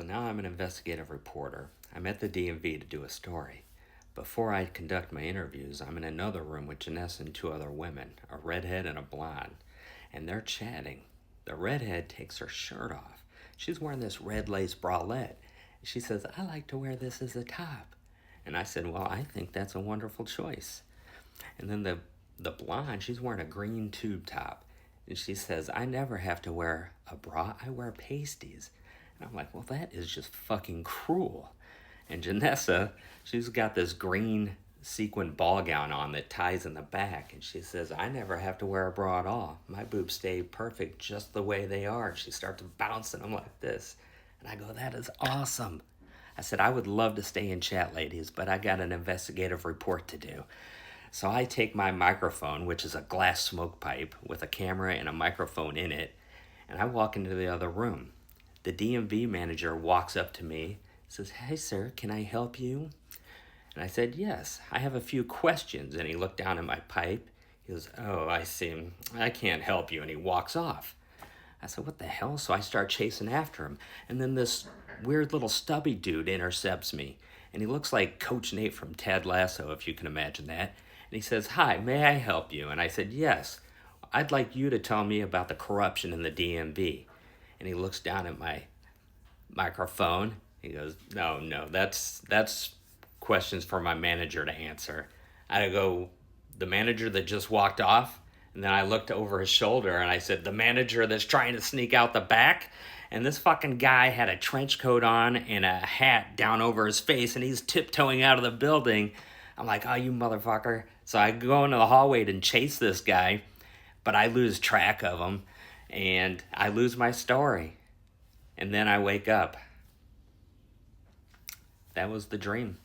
So now I'm an investigative reporter. I'm at the DMV to do a story. Before I conduct my interviews, I'm in another room with Janessa and two other women, a redhead and a blonde, and they're chatting. The redhead takes her shirt off. She's wearing this red lace bralette. She says, "I like to wear this as a top." And I said, "Well, I think that's a wonderful choice." And then the blonde, she's wearing a green tube top. And she says, "I never have to wear a bra, I wear pasties." And I'm like, well, that is just fucking cruel. And Janessa, she's got this green sequin ball gown on that ties in the back. And she says, "I never have to wear a bra at all. My boobs stay perfect just the way they are." And she starts bouncing them like this. And I go, "That is awesome." I said, "I would love to stay and chat, ladies, but I got an investigative report to do." So I take my microphone, which is a glass smoke pipe with a camera and a microphone in it, and I walk into the other room. The DMV manager walks up to me, says, "Hey, sir, can I help you?" And I said, "Yes, I have a few questions." And he looked down at my pipe. He goes, "Oh, I see. I can't help you." And he walks off. I said, "What the hell?" So I start chasing after him. And then this weird little stubby dude intercepts me. And he looks like Coach Nate from Ted Lasso, if you can imagine that. And he says, "Hi, may I help you?" And I said, "Yes. I'd like you to tell me about the corruption in the DMV." And he looks down at my microphone. He goes, No, that's questions for my manager to answer." I go, "The manager that just walked off?" And then I looked over his shoulder and I said, "The manager that's trying to sneak out the back?" And this fucking guy had a trench coat on and a hat down over his face, and he's tiptoeing out of the building. I'm like, "Oh, you motherfucker." So I go into the hallway and chase this guy, but I lose track of him, and I lose my story. And then I wake up. That was the dream.